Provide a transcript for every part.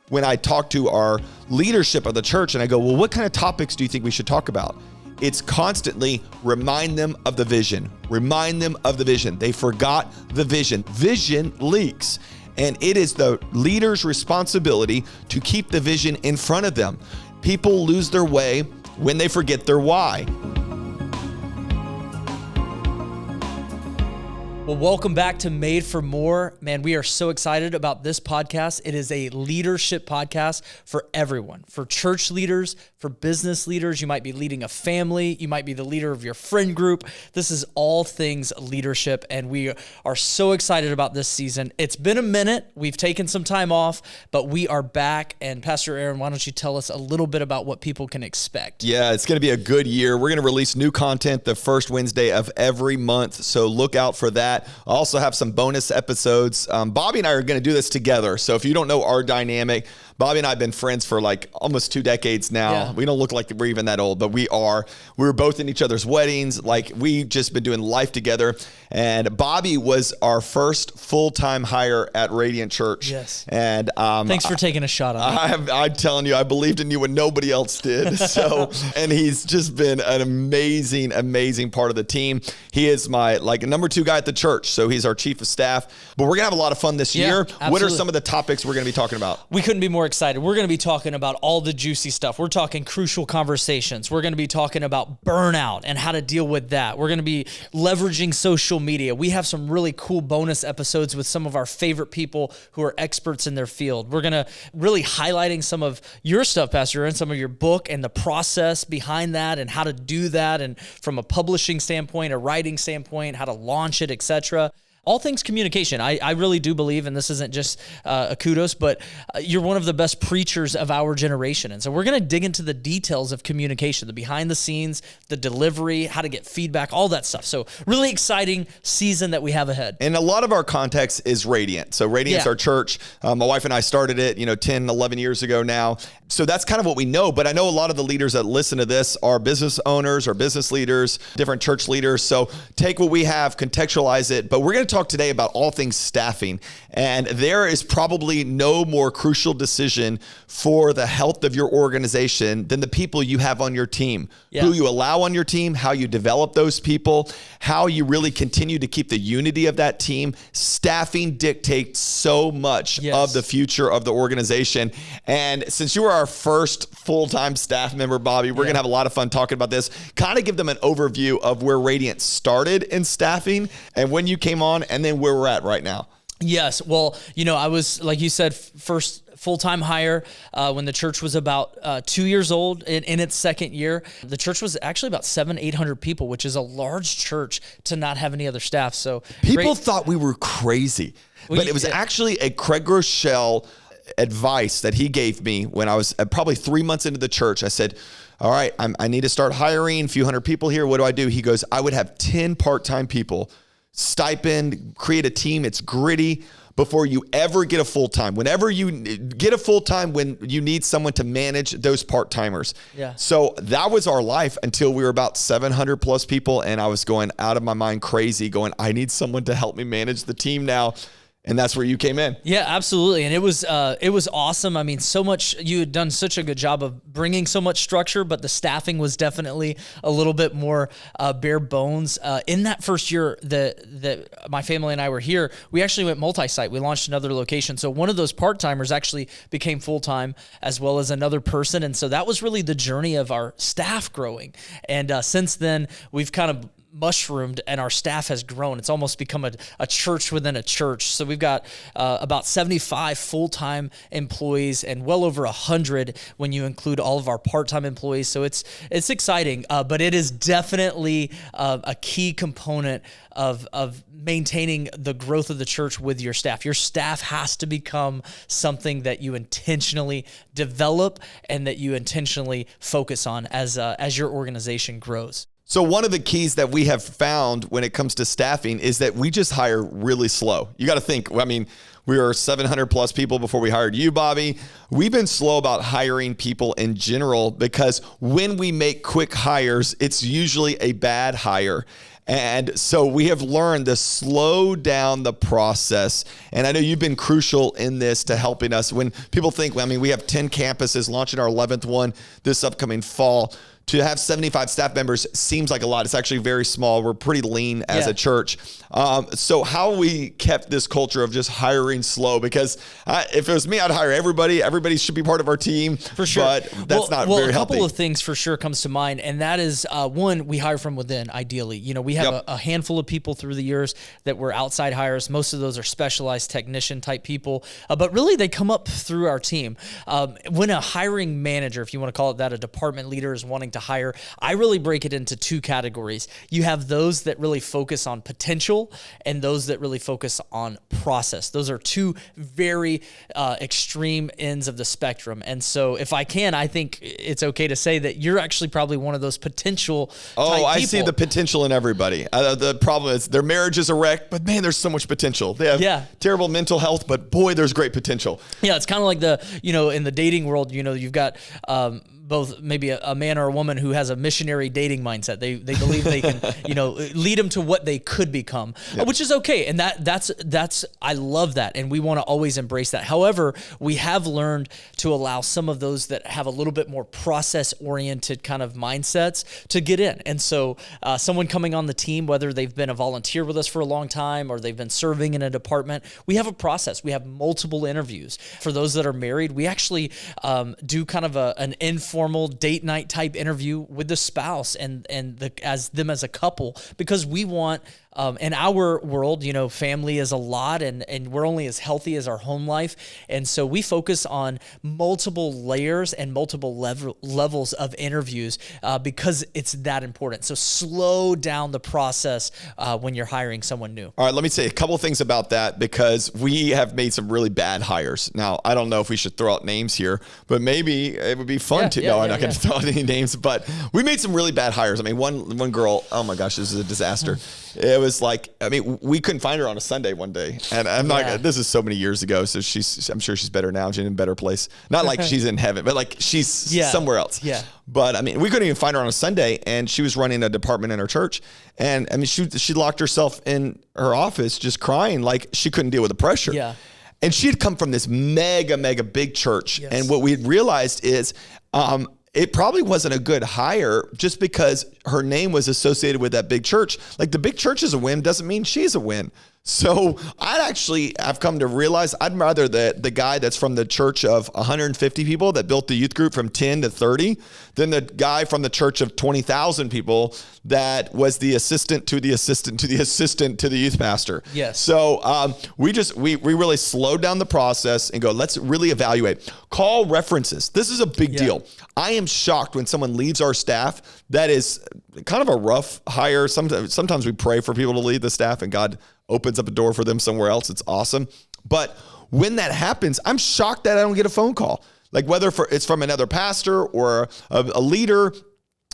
when I talk to our leadership of the church and I go, well, what kind of topics do you think we should talk about? It's constantly remind them of the vision. Remind them of the vision. They forgot the vision. Vision leaks. And it is the leader's responsibility to keep the vision in front of them. People lose their way when they forget their why. Well, welcome back to Made for More. Man, we are so excited about this podcast. It is a leadership podcast for everyone, for church leaders, for business leaders. You might be leading a family. You might be the leader of your friend group. This is all things leadership, and we are so excited about this season. It's been a minute. We've taken some time off, but we are back. And Pastor Aaron, why don't you tell us a little bit about what people can expect? Yeah, it's going to be a good year. We're going to release new content the first Wednesday of every month, so look out for that. I also have some bonus episodes. Bobby and I are going to do this together. So if you don't know our dynamic, Bobby and I have been friends for like almost 2 decades now. Yeah. We don't look like we're even that old, but we are. We were both in each other's weddings. Like we just been doing life together. And Bobby was our first full-time hire at Radiant Church. Yes. And thanks for taking a shot on me. I'm telling you, I believed in you when nobody else did. So, and he's just been an amazing, amazing part of the team. He is my number 2 guy at the church. So he's our chief of staff. But we're gonna have a lot of fun this year. Absolutely. What are some of the topics we're gonna be talking about? We couldn't be more excited. We're going to be talking about all the juicy stuff. We're talking crucial conversations. We're going to be talking about burnout and how to deal with that. We're going to be leveraging social media. We have some really cool bonus episodes with some of our favorite people who are experts in their field. We're going to really highlighting some of your stuff, Pastor Aaron, some of your book and the process behind that and how to do that. And from a publishing standpoint, a writing standpoint, how to launch it, etc. All things communication. I really do believe, and this isn't just a kudos, but you're one of the best preachers of our generation. And so we're going to dig into the details of communication, the behind the scenes, the delivery, how to get feedback, all that stuff. So really exciting season that we have ahead. And a lot of our context is Radiant. So Radiant's our church. My wife and I started it, 10, 11 years ago now. So that's kind of what we know. But I know a lot of the leaders that listen to this are business owners or business leaders, different church leaders. So take what we have, contextualize it. But we're going to talk today about all things staffing. And there is probably no more crucial decision for the health of your organization than the people you have on your team, who you allow on your team, how you develop those people, how you really continue to keep the unity of that team. Staffing dictates so much of the future of the organization. And since you are our first full-time staff member, Bobby, we're going to have a lot of fun talking about this. Kind of give them an overview of where Radiant started in staffing and when you came on and then where we're at right now. Yes. Well, I was, like you said, first full-time hire when the church was about 2 years old in its second year. The church was actually about 700-800 people, which is a large church to not have any other staff. So people thought we were crazy, but it was actually a Craig Groeschel advice that he gave me when I was probably 3 months into the church. I said, all right, I need to start hiring a few hundred people here. What do I do? He goes, I would have 10 part-time people, stipend, create a team. It's gritty before you ever get a full-time. Whenever you get a full-time, when you need someone to manage those part-timers. Yeah. So that was our life until we were about 700 plus people. And I was going out of my mind crazy going, I need someone to help me manage the team now. And that's where you came in. Yeah, absolutely. And it was awesome. I mean, so much, you had done such a good job of bringing so much structure, but the staffing was definitely a little bit more bare bones. In that first year that my family and I were here, we actually went multi-site. We launched another location. So one of those part-timers actually became full-time as well as another person. And so that was really the journey of our staff growing. And since then, we've kind of mushroomed and our staff has grown. It's almost become a church within a church. So we've got about 75 full-time employees and well over 100 when you include all of our part-time employees. So it's exciting, but it is definitely a key component of maintaining the growth of the church with your staff. Your staff has to become something that you intentionally develop and that you intentionally focus on as your organization grows. So one of the keys that we have found when it comes to staffing is that we just hire really slow. You got to think, I mean, we were 700 plus people before we hired you, Bobby. We've been slow about hiring people in general because when we make quick hires, it's usually a bad hire. And so we have learned to slow down the process. And I know you've been crucial in this to helping us. When people think, well, I mean, we have 10 campuses launching our 11th one this upcoming fall. To have 75 staff members seems like a lot. It's actually very small. We're pretty lean as a church. So how we kept this culture of just hiring slow, because if it was me, I'd hire everybody. Everybody should be part of our team. For sure. But that's not very healthy. A couple of things for sure comes to mind. And that is, one, we hire from within, ideally. You know, we have a handful of people through the years that were outside hires. Most of those are specialized technician type people. But really, they come up through our team. When a hiring manager, if you want to call it that, a department leader is wanting to hire, I really break it into two categories. You have those that really focus on potential and those that really focus on process. Those are two very extreme ends of the spectrum. And so if I think it's okay to say that you're actually probably one of those potential type people. I see the potential in everybody. The problem is their marriage is a wreck, but man, there's so much potential. They have terrible mental health, but boy, there's great potential. Yeah, it's kind of like in the dating world, you've got both maybe a man or a woman who has a missionary dating mindset. They believe they can, lead them to what they could become, which is okay. And that's I love that. And we want to always embrace that. However, we have learned to allow some of those that have a little bit more process oriented kind of mindsets to get in. And so someone coming on the team, whether they've been a volunteer with us for a long time or they've been serving in a department, we have a process. We have multiple interviews. For those that are married, we actually do kind of an informal date night type interview with the spouse and as a couple, because we want, in our world, family is a lot and we're only as healthy as our home life. And so we focus on multiple layers and multiple levels of interviews because it's that important. So slow down the process when you're hiring someone new. All right, let me say a couple of things about that, because we have made some really bad hires. Now, I don't know if we should throw out names here, but maybe it would be fun to. No, I'm not going to throw out any names, but we made some really bad hires. I mean, one girl, oh my gosh, this is a disaster. It was like, I mean, we couldn't find her on a Sunday one day. And I'm not, this is so many years ago. So I'm sure she's better now. She's in a better place. Not like she's in heaven, but like she's somewhere else. Yeah. But I mean, we couldn't even find her on a Sunday, and she was running a department in her church. And I mean, she locked herself in her office just crying, like she couldn't deal with the pressure. Yeah. And she had come from this mega big church. Yes. And what we had realized is, it probably wasn't a good hire just because her name was associated with that big church. Like, the big church is a win doesn't mean she's a win. So I've come to realize I'd rather the guy that's from the church of 150 people that built the youth group from 10 to 30 than the guy from the church of 20,000 people that was the assistant to the assistant to the assistant to the youth pastor. Yes. So we really slowed down the process and go, let's really evaluate. Call references. This is a big deal. I am shocked when someone leaves our staff. That is kind of a rough hire. Sometimes we pray for people to leave the staff and God opens up a door for them somewhere else. It's awesome. But when that happens, I'm shocked that I don't get a phone call. Like, whether it's from another pastor or a leader,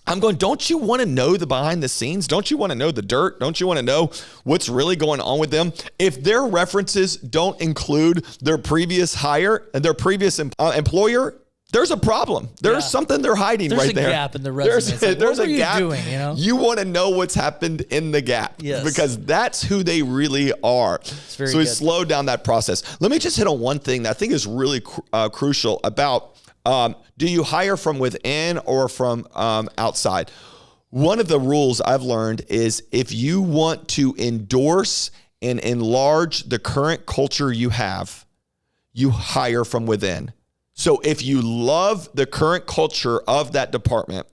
I'm going, don't you want to know the behind the scenes? Don't you want to know the dirt? Don't you want to know what's really going on with them? If their references don't include their previous hire and their previous employer, there's a problem. There's something they're hiding right there. There's a gap in the resume. There's a gap. What were you doing, You want to know what's happened in the gap, because that's who they really are. So we slowed down that process. Let me just hit on one thing that I think is really crucial about, do you hire from within or from outside? One of the rules I've learned is, if you want to endorse and enlarge the current culture you have, you hire from within. So if you love the current culture of that department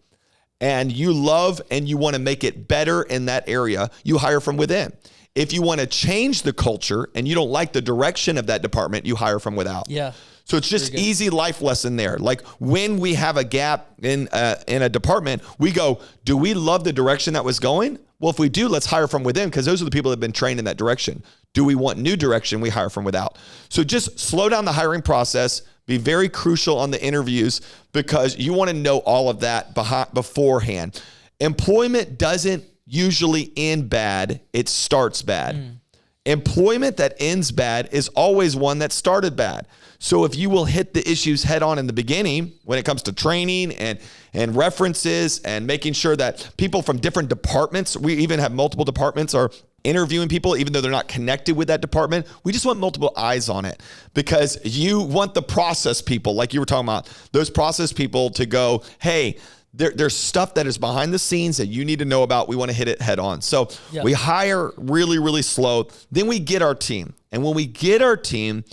and you love and you want to make it better in that area, you hire from within. If you want to change the culture and you don't like the direction of that department, you hire from without. Yeah. So it's just easy life lesson there. Like, when we have a gap in a department, we go, do we love the direction that was going? Well, if we do, let's hire from within, because those are the people that have been trained in that direction. Do we want new direction? We hire from without. So just slow down the hiring process. Be very crucial on the interviews, because you want to know all of that beforehand. Employment doesn't usually end bad. It starts bad. Employment that ends bad is always one that started bad. So if you will hit the issues head on in the beginning, when it comes to training and references and making sure that people from different departments, we even have multiple departments, are interviewing people, even though they're not connected with that department. We just want multiple eyes on it, because you want the process people, like you were talking about, those process people to go, hey, there's stuff that is behind the scenes that you need to know about. We want to hit it head on. So we hire really, really slow. Then we get our team. And when we get our team,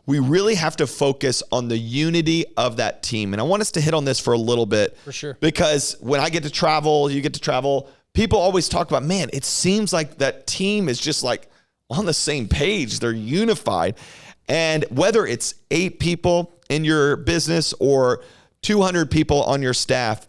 we really have to focus on the unity of that team. And I want us to hit on this for a little bit. For sure. Because when I get to travel, you get to travel, people always talk about, man, it seems like that team is just like on the same page. They're unified. And whether it's 8 people in your business or 200 people on your staff,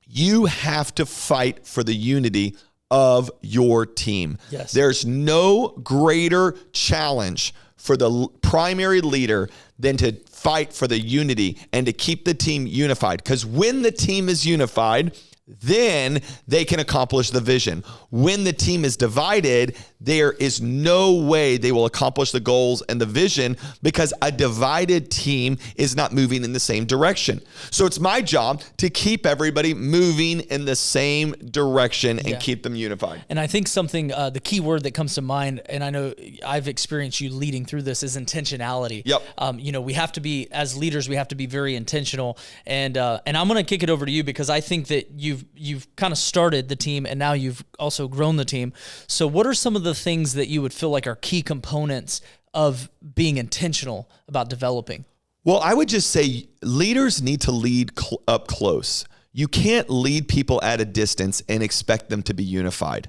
you have to fight for the unity of your team. Yes. There's no greater challenge for the primary leader than to fight for the unity and to keep the team unified. Because when the team is unified, then they can accomplish the vision. When the team is divided, there is no way they will accomplish the goals and the vision, because a divided team is not moving in the same direction. So it's my job to keep everybody moving in the same direction and keep them unified. And I think something, the key word that comes to mind, and I know I've experienced you leading through this, is intentionality. Yep. We have to be, as leaders, we have to be very intentional. And I'm going to kick it over to you, because I think that you've kind of started the team and now you've also grown the team. So what are some of the things that you would feel like are key components of being intentional about developing? Well, I would just say leaders need to lead up close. You can't lead people at a distance and expect them to be unified.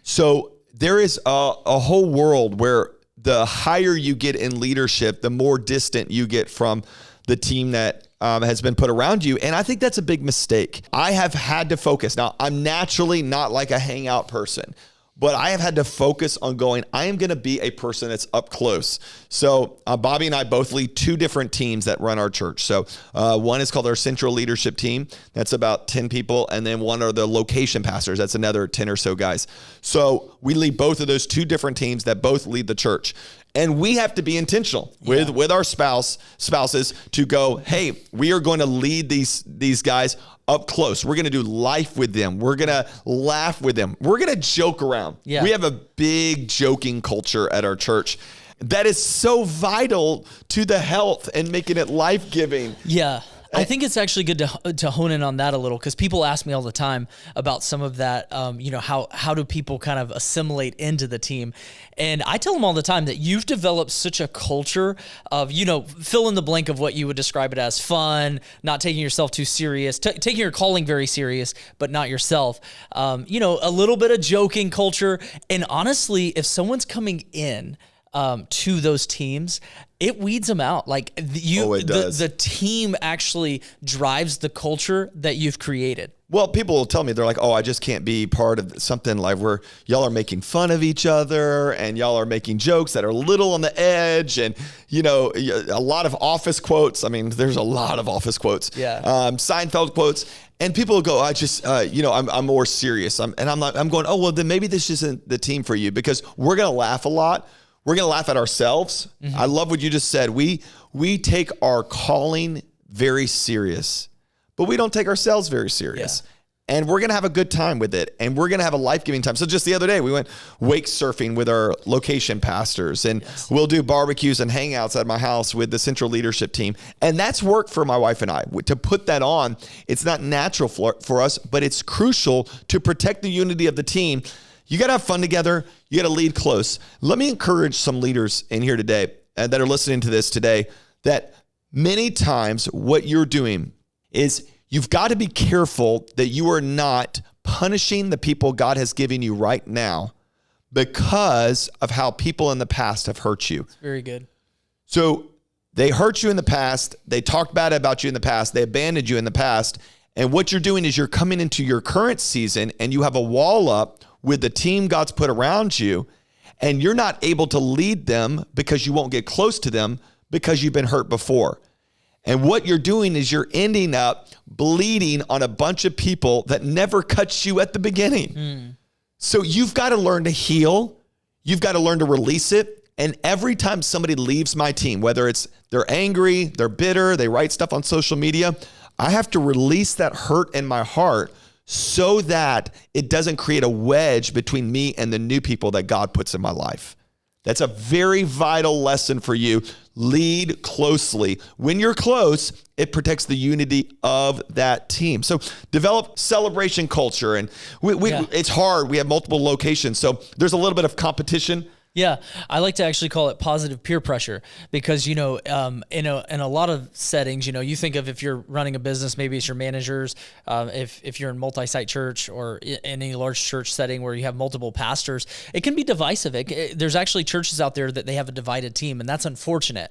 So there is a whole world where the higher you get in leadership, the more distant you get from the team that has been put around you. And I think that's a big mistake. I have had to focus. Now, I'm naturally not like a hangout person, but I have had to focus on going, I am going to be a person that's up close. So Bobby and I both lead 2 different teams that run our church. So one is called our central leadership team. That's about 10 people. And then one are the location pastors. That's another 10 or so guys. So we lead both of those 2 different teams that both lead the church. And we have to be intentional with our spouses to go, hey, we are going to lead these guys up close. We're going to do life with them. We're going to laugh with them. We're going to joke around. Yeah. We have a big joking culture at our church that is so vital to the health and making it life-giving. Yeah. I think it's actually good to hone in on that a little, because people ask me all the time about some of that, how do people kind of assimilate into the team? And I tell them all the time that you've developed such a culture of, fill in the blank of what you would describe it as: fun, not taking yourself too serious, taking your calling very serious, but not yourself. A little bit of joking culture. And honestly, if someone's coming in to those teams, it weeds them out. Like the team actually drives the culture that you've created. Well, people will tell me, they're like, oh, I just can't be part of something like where y'all are making fun of each other and y'all are making jokes that are a little on the edge, and, a lot of office quotes. I mean, there's a lot of office quotes. Yeah. Seinfeld quotes. And people will go, I just, I'm more serious. I'm going, oh, well, then maybe this isn't the team for you, because we're going to laugh a lot. We're going to laugh at ourselves. Mm-hmm. I love what you just said. We take our calling very serious, but we don't take ourselves very serious. Yeah. And we're going to have a good time with it. And we're going to have a life-giving time. So just the other day, we went wake surfing with our location pastors, and we'll do barbecues and hangouts at my house with the central leadership team. And that's work for my wife and I. To put that on, it's not natural for us, but it's crucial to protect the unity of the team. You got to have fun together. You got to lead close. Let me encourage some leaders in here today that are listening to this today, that many times what you're doing is you've got to be careful that you are not punishing the people God has given you right now because of how people in the past have hurt you. Very good. So they hurt you in the past. They talked bad about you in the past. They abandoned you in the past. And what you're doing is you're coming into your current season and you have a wall up with the team God's put around you, and you're not able to lead them because you won't get close to them because you've been hurt before. And what you're doing is you're ending up bleeding on a bunch of people that never cut you at the beginning. So you've got to learn to heal. You've got to learn to release it. And every time somebody leaves my team, whether it's they're angry, they're bitter, they write stuff on social media, I have to release that hurt in my heart so that it doesn't create a wedge between me and the new people that God puts in my life. That's a very vital lesson for you. Lead closely. When you're close, it protects the unity of that team. So develop celebration culture. And it's hard. We have multiple locations. So there's a little bit of competition. Yeah, I like to actually call it positive peer pressure because, in a lot of settings, you think of if you're running a business, maybe it's your managers, if you're in multi-site church or in any large church setting where you have multiple pastors, it can be divisive. There's actually churches out there that they have a divided team, and that's unfortunate.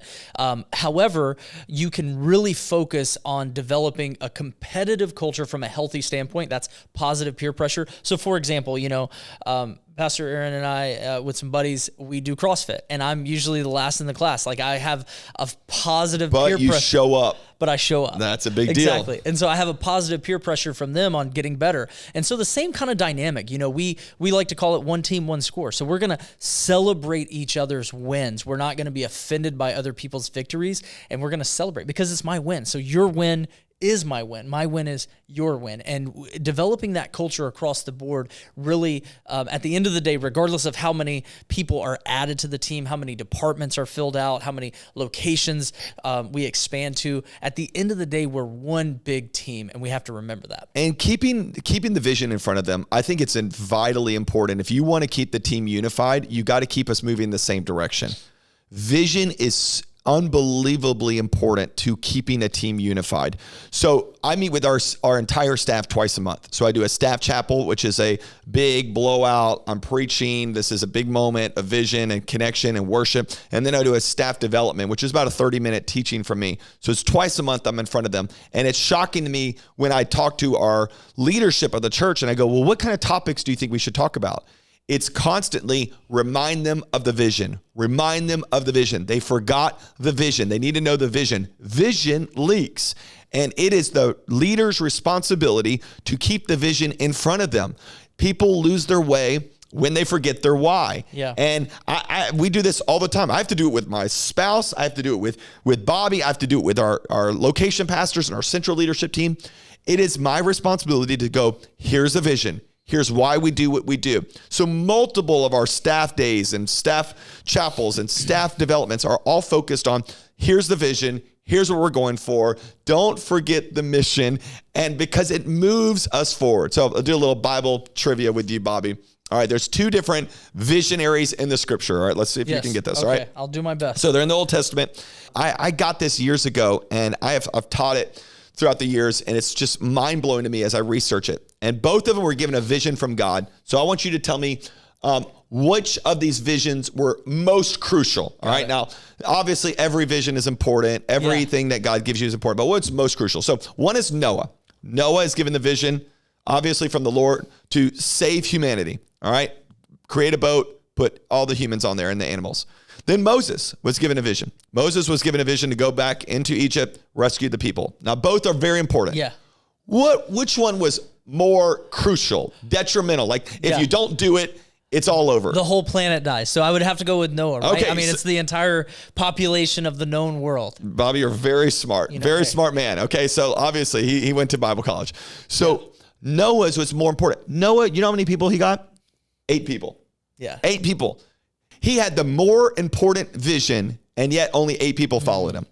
However, you can really focus on developing a competitive culture from a healthy standpoint. That's positive peer pressure. So, for example, Pastor Aaron and I, with some buddies, we do CrossFit, and I'm usually the last in the class. Like, I have a positive peer pressure. But you show up. But I show up. That's a big deal. Exactly. And so I have a positive peer pressure from them on getting better. And so the same kind of dynamic, we like to call it one team, one score. So we're going to celebrate each other's wins. We're not going to be offended by other people's victories, and we're going to celebrate because it's my win. So your win is my win. My win is your win. And developing that culture across the board really, at the end of the day, regardless of how many people are added to the team, how many departments are filled out, how many locations we expand to, at the end of the day, we're one big team, and we have to remember that. And keeping the vision in front of them, I think it's vitally important. If you want to keep the team unified, you got to keep us moving in the same direction. Vision is unbelievably important to keeping a team unified. So I meet with our entire staff twice a month. So I do a staff chapel, which is a big blowout. I'm preaching. This is a big moment of vision and connection and worship. And then I do a staff development, which is about a 30-minute teaching from me. So it's twice a month I'm in front of them. And it's shocking to me when I talk to our leadership of the church and I go, well, what kind of topics do you think we should talk about? It's constantly remind them of the vision. Remind them of the vision. They forgot the vision. They need to know the vision. Vision leaks. And it is the leader's responsibility to keep the vision in front of them. People lose their way when they forget their why. Yeah. And we do this all the time. I have to do it with my spouse. I have to do it with Bobby. I have to do it with our location pastors and our central leadership team. It is my responsibility to go, here's the vision. Here's why we do what we do. So multiple of our staff days and staff chapels and staff developments are all focused on here's the vision, here's what we're going for. Don't forget the mission, and because it moves us forward. So I'll do a little Bible trivia with you, Bobby. All right, there's two different visionaries in the scripture. All right, let's see if you can get this. Okay. All right, I'll do my best. So they're in the Old Testament. I got this years ago, and I've taught it throughout the years, and it's just mind-blowing to me as I research it. And both of them were given a vision from God. So I want you to tell me which of these visions were most crucial. All right. Now, obviously, every vision is important. Everything that God gives you is important. But what's most crucial? So one is Noah. Noah is given the vision, obviously, from the Lord to save humanity. All right. Create a boat, put all the humans on there and the animals. Then Moses was given a vision. Moses was given a vision to go back into Egypt, rescue the people. Now, both are very important. Yeah. Which one was more crucial, detrimental? Like, if you don't do it, it's all over. The whole planet dies. So I would have to go with Noah, right? Okay, I mean, it's the entire population of the known world. Bobby, you're very smart. Smart man. Okay, so obviously he went to Bible college. So Noah's was more important. Noah, you know how many people he got? 8 people. Yeah. 8 people. He had the more important vision, and yet only 8 people followed him.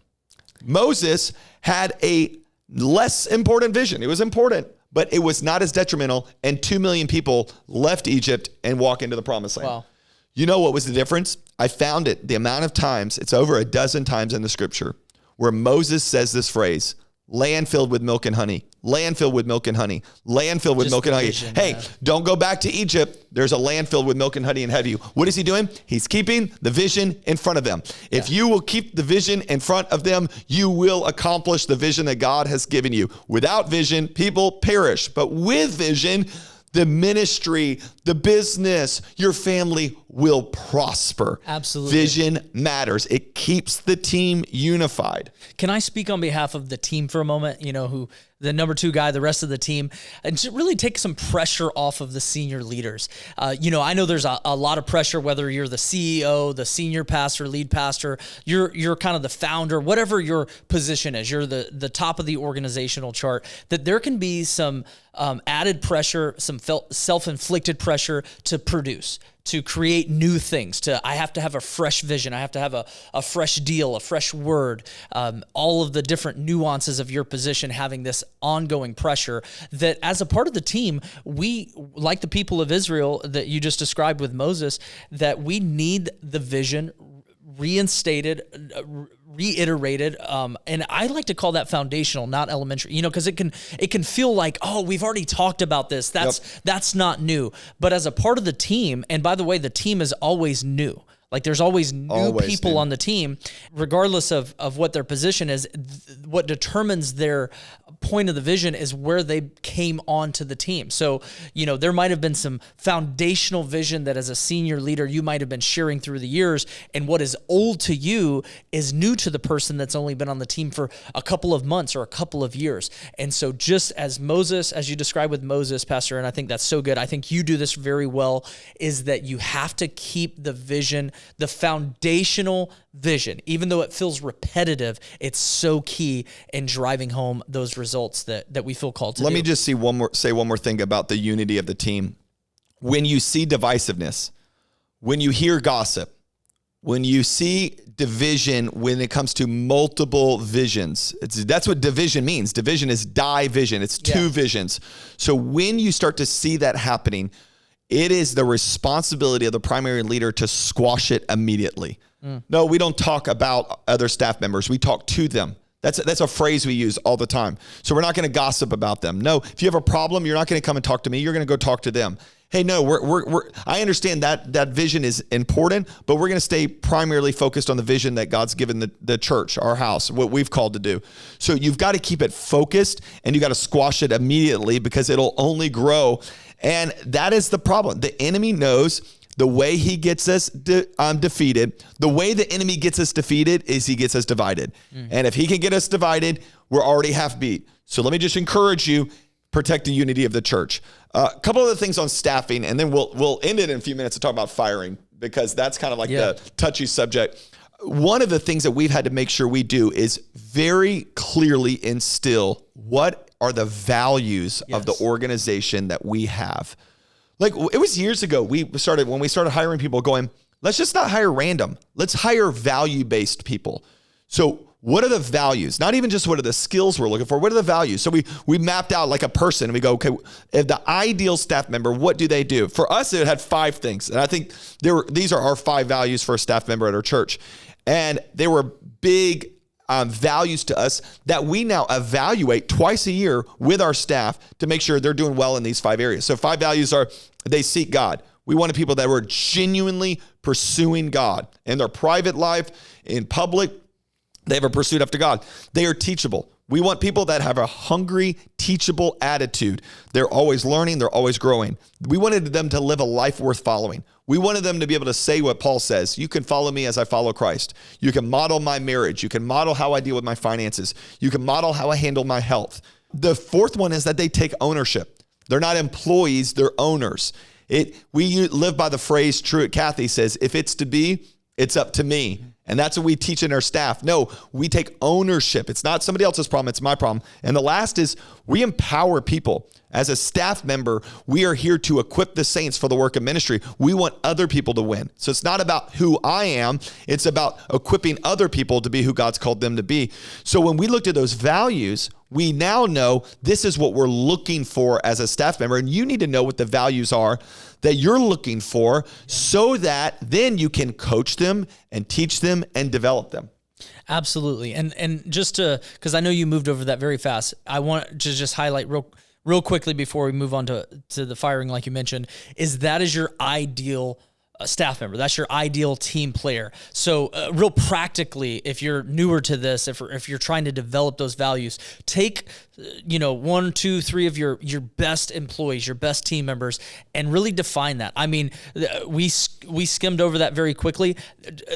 Moses had a less important vision. It was important, but it was not as detrimental, and 2 million people left Egypt and walked into the promised land. Wow. You know what was the difference? I found it, the amount of times, it's over a dozen times in the scripture, where Moses says this phrase, land filled with milk and honey, land filled with milk and honey, land filled with milk and honey. Vision, hey, don't go back to Egypt. There's a land filled with milk and honey ahead of you. What is he doing? He's keeping the vision in front of them. If you will keep the vision in front of them, you will accomplish the vision that God has given you. Without vision, people perish. But with vision, the ministry, the business, your family will prosper. Absolutely. Vision matters. It keeps the team unified. Can I speak on behalf of the team for a moment? Who the number 2 guy, the rest of the team, and to really take some pressure off of the senior leaders. I know there's a lot of pressure, whether you're the CEO, the senior pastor, lead pastor, you're kind of the founder, whatever your position is, you're the top of the organizational chart, that there can be some added pressure, some self-inflicted pressure to produce, to create new things, I have to have a fresh vision. I have to have a fresh deal, a fresh word, all of the different nuances of your position, having this ongoing pressure that as a part of the team, we, like the people of Israel that you just described with Moses, that we need the vision reinstated, reiterated, and I like to call that foundational, not elementary, because it can feel like, oh, we've already talked about this. That's not new. But as a part of the team, and by the way, the team is always new. Like there's always new people on the team, regardless of what their position is. What determines their point of the vision is where they came onto the team. So, there might have been some foundational vision that as a senior leader, you might have been sharing through the years. And what is old to you is new to the person that's only been on the team for a couple of months or a couple of years. And so just as Moses, as you described with Moses, Pastor, and I think that's so good. I think you do this very well, is that you have to keep the vision, the foundational vision, even though it feels repetitive, it's so key in driving home those results that we feel called to do. Let me just say one more thing about the unity of the team. When you see divisiveness, when you hear gossip, when you see division, when it comes to multiple visions, that's what division means. Division is division. It's two visions. So when you start to see that happening, it is the responsibility of the primary leader to squash it immediately. No, we don't talk about other staff members. We talk to them. That's a phrase we use all the time. So we're not going to gossip about them. No, if you have a problem, you're not going to come and talk to me. You're going to go talk to them. Hey, no, I understand that vision is important, but we're going to stay primarily focused on the vision that God's given the church, our house, what we've called to do. So you've got to keep it focused, and you got to squash it immediately because it'll only grow. And that is the problem. The enemy knows the way he gets us defeated, the way the enemy gets us defeated is he gets us divided. And if he can get us divided, we're already half beat. So let me just encourage you, protect the unity of the church. A couple other things on staffing, and then we'll end it in a few minutes to talk about firing, because that's kind of like the touchy subject. One of the things that we've had to make sure we do is very clearly instill what are the values of the organization that we have. Like it was years ago, when we started hiring people, going, let's just not hire random. Let's hire value-based people. So what are the values? Not even just what are the skills we're looking for. What are the values? So we mapped out like a person, and we go, okay, if the ideal staff member, what do they do? For us, it had 5 things. And I think these are our 5 values for a staff member at our church. And they were big values to us that we now evaluate twice a year with our staff to make sure they're doing well in these 5 areas. So 5 values are: they seek God. We wanted people that were genuinely pursuing God in their private life, in public. They have a pursuit after God. They are teachable. We want people that have a hungry, teachable attitude. They're always learning. They're always growing. We wanted them to live a life worth following. We wanted them to be able to say what Paul says: you can follow me as I follow Christ. You can model my marriage. You can model how I deal with my finances. You can model how I handle my health. The 4th one is that they take ownership. They're not employees, they're owners. We live by the phrase Truett Cathy says, if it's to be, it's up to me. And that's what we teach in our staff. No, we take ownership. It's not somebody else's problem, it's my problem. And the last is we empower people. As a staff member, we are here to equip the saints for the work of ministry. We want other people to win. So it's not about who I am, it's about equipping other people to be who God's called them to be. So when we looked at those values, we now know this is what we're looking for as a staff member. And you need to know what the values are that you're looking for so that then you can coach them and teach them and develop them. Absolutely. And just because I know you moved over that very fast, I want to just highlight real quickly before we move on to the firing, like you mentioned, is that is your ideal staff member. That's your ideal team player. So real practically, if you're newer to this, if you're trying to develop those values, take 1, 2, 3 of your best employees, your best team members, and really define that. I mean, we skimmed over that very quickly.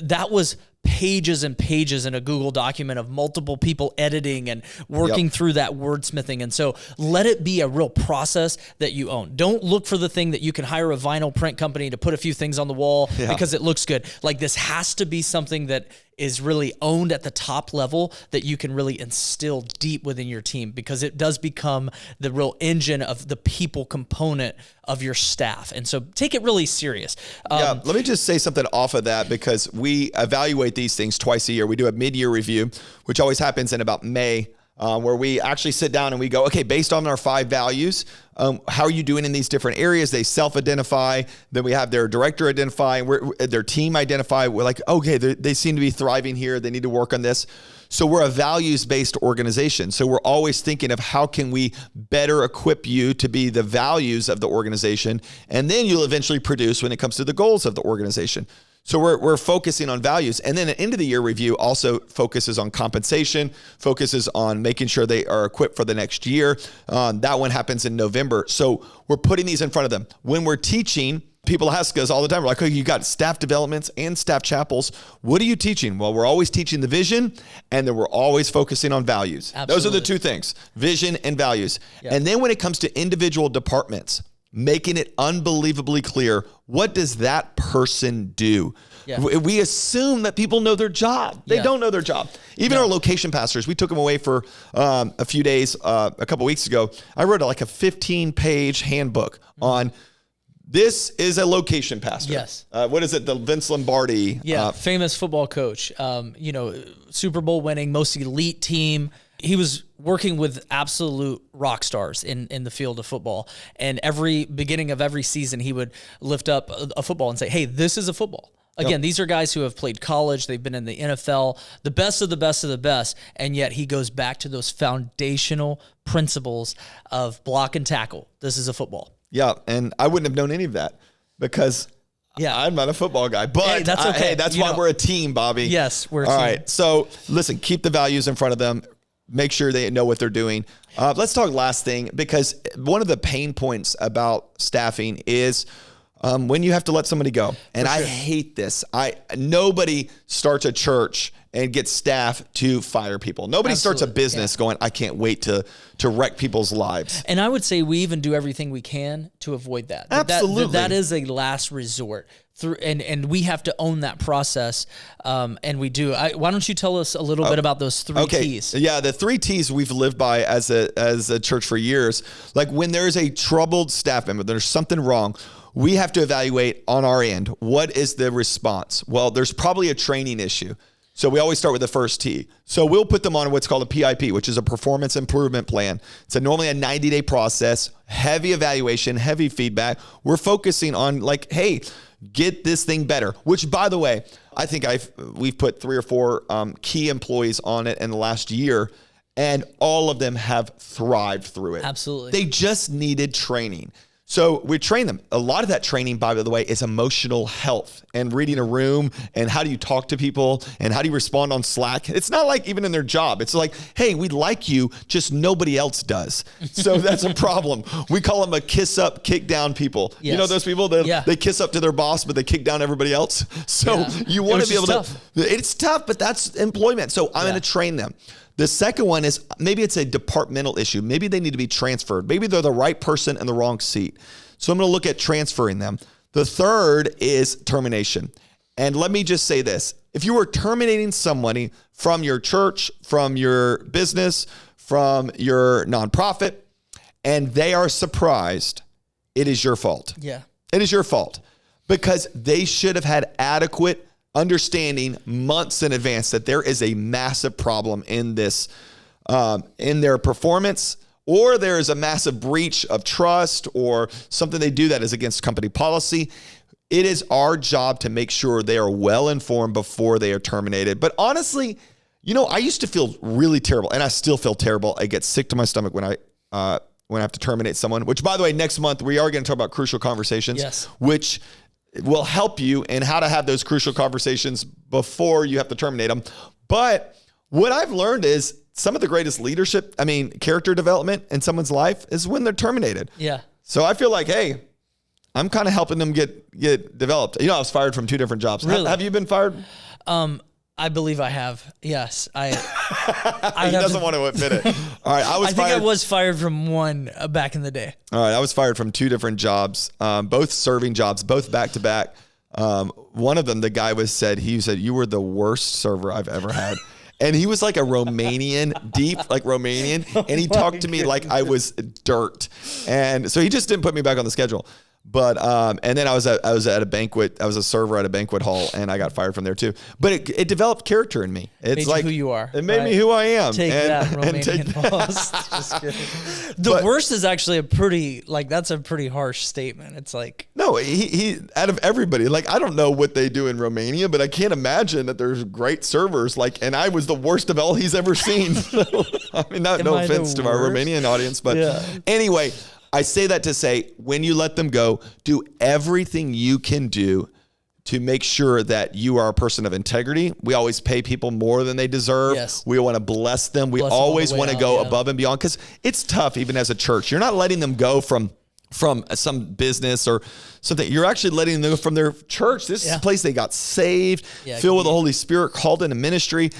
That was pages and pages in a Google document of multiple people editing and working through that wordsmithing. And so let it be a real process that you own. Don't look for the thing that you can hire a vinyl print company to put a few things on the wall because it looks good. Like, this has to be something that is really owned at the top level that you can really instill deep within your team, because it does become the real engine of the people component of your staff. And so take it really serious. Let me just say something off of that, because we evaluate these things twice a year. We do a mid-year review, which always happens in about May, where we actually sit down and we go, okay, based on our 5 values, how are you doing in these different areas? They self-identify. Then we have their director identify, their team identify. We're like, okay, they seem to be thriving here. They need to work on this. So we're a values-based organization. So we're always thinking of how can we better equip you to be the values of the organization. And then you'll eventually produce when it comes to the goals of the organization. So we're focusing on values. And then an end of the year review also focuses on compensation, focuses on making sure they are equipped for the next year. That one happens in November. So we're putting these in front of them. When we're teaching, people ask us all the time, we're like, oh, you got staff developments and staff chapels. What are you teaching? Well, we're always teaching the vision, and then we're always focusing on values. Absolutely. Those are the 2 things, vision and values. Yep. And then when it comes to individual departments, making it unbelievably clear, what does that person do? Yeah. We assume that people know their job. They don't know their job. Even our location pastors, we took them away for a few days, a couple weeks ago. I wrote like a 15-page handbook on this is a location pastor. Yes. What is it? The Vince Lombardi. Famous football coach, Super Bowl winning, most elite team. He was working with absolute rock stars in the field of football. And every beginning of every season, he would lift up a football and say, hey, this is a football. Again, these are guys who have played college. They've been in the NFL, the best of the best of the best. And yet he goes back to those foundational principles of block and tackle. This is a football. Yeah, and I wouldn't have known any of that because I'm not a football guy. But hey, that's okay. That's why we're a team, Bobby. Yes, we're a team. All right, so listen, keep the values in front of them. Make sure they know what they're doing. Let's talk last thing, because one of the pain points about staffing is when you have to let somebody go. And I hate this. Nobody starts a church and get staff to fire people. Nobody starts a business going, I can't wait to wreck people's lives. And I would say we even do everything we can to avoid that. Absolutely. That is a last resort. And we have to own that process, and we do. Why don't you tell us a little bit about those 3 T's? Yeah, the 3 T's we've lived by as a church for years. Like, when there's a troubled staff member, there's something wrong, we have to evaluate on our end, what is the response? Well, there's probably a training issue. So we always start with the first T. So we'll put them on what's called a PIP, which is a performance improvement plan. It's normally a 90-day process, heavy evaluation, heavy feedback. We're focusing on like, hey, get this thing better, which, by the way, I think we've put 3 or 4 key employees on it in the last year, and all of them have thrived through it. Absolutely. They just needed training. So we train them. A lot of that training, by the way, is emotional health and reading a room and how do you talk to people and how do you respond on Slack. It's not like even in their job. It's like, hey, we like you, just nobody else does. So that's a problem. We call them a kiss up, kick down people. Yes. You know those people? They kiss up to their boss, but they kick down everybody else. So you want to be able to. It's tough, but that's employment. So I'm going to train them. The second one is maybe it's a departmental issue. Maybe they need to be transferred. Maybe they're the right person in the wrong seat. So I'm going to look at transferring them. The third is termination. And let me just say this. If you are terminating somebody from your church, from your business, from your nonprofit, and they are surprised, it is your fault. Yeah. It is your fault because they should have had adequate understanding months in advance that there is a massive problem in this, in their performance, or there is a massive breach of trust or something they do that is against company policy. It is our job to make sure they are well informed before they are terminated. But honestly, I used to feel really terrible, and I still feel terrible. I get sick to my stomach when I have to terminate someone, which, by the way, next month we are going to talk about crucial conversations, which will help you in how to have those crucial conversations before you have to terminate them. But what I've learned is some of the greatest character development in someone's life is when they're terminated. Yeah. So I feel like, hey, I'm kind of helping them get developed. I was fired from 2 different jobs. Really? Have you been fired? I believe I have. Yes. He doesn't want to admit it. All right. I think I was fired from one back in the day. All right. I was fired from 2 different jobs, both serving jobs, both back to back. One of them, the guy said, you were the worst server I've ever had. And he was like a Romanian, deep, like Romanian. And he talked to me like I was dirt. And so he just didn't put me back on the schedule. But, and then I was at a banquet. I was a server at a banquet hall, and I got fired from there too. But it developed character in me. It's made like you who you are. It made me who I am. Take that, Romanian boss. Just kidding. The worst is actually that's a pretty harsh statement. It's like, no, he out of everybody, like, I don't know what they do in Romania, but I can't imagine that there's great servers. And I was the worst of all he's ever seen. I mean, no offense to our Romanian audience, but anyway. I say that to say, when you let them go, do everything you can do to make sure that you are a person of integrity. We always pay people more than they deserve. Yes. We want to bless them. We always want to go above and beyond, because it's tough, even as a church. You're not letting them go from some business or something. You're actually letting them go from their church. This is a place they got saved, filled with the Holy Spirit, called into ministry.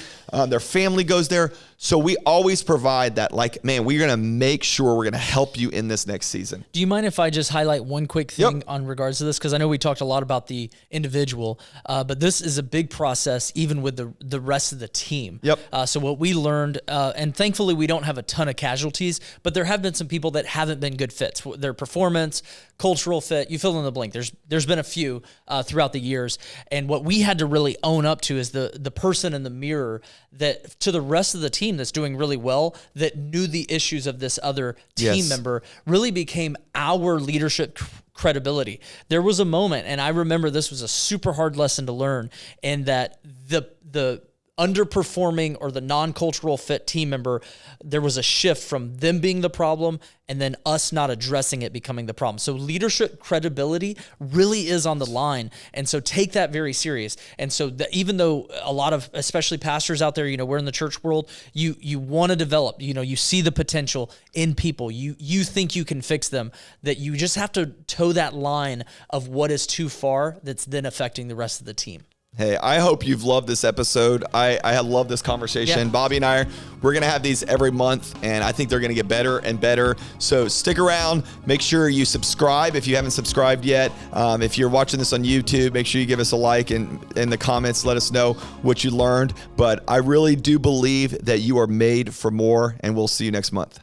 Their family goes there. So we always provide that, we're going to make sure we're going to help you in this next season. Do you mind if I just highlight one quick thing on regards to this? Because I know we talked a lot about the individual, but this is a big process even with the rest of the team. So what we learned, and thankfully we don't have a ton of casualties, but there have been some people that haven't been good fits. Their performance, cultural fit, you fill in the blank. There's been a few throughout the years. And what we had to really own up to is the person in the mirror that to the rest of the team that's doing really well, that knew the issues of this other team member, really became our leadership credibility. There was a moment, and I remember this was a super hard lesson to learn, in that the underperforming or the non-cultural fit team member, there was a shift from them being the problem and then us not addressing it becoming the problem. So leadership credibility really is on the line. And so take that very serious. And so even though a lot of, especially pastors out there, we're in the church world, you want to develop, you see the potential in people. You think you can fix them, that you just have to toe that line of what is too far that's then affecting the rest of the team. Hey, I hope you've loved this episode. I have loved this conversation. Bobby and we're going to have these every month, and I think they're going to get better and better. So stick around. Make sure you subscribe if you haven't subscribed yet. If you're watching this on YouTube, make sure you give us a like, and in the comments, let us know what you learned. But I really do believe that you are made for more, and we'll see you next month.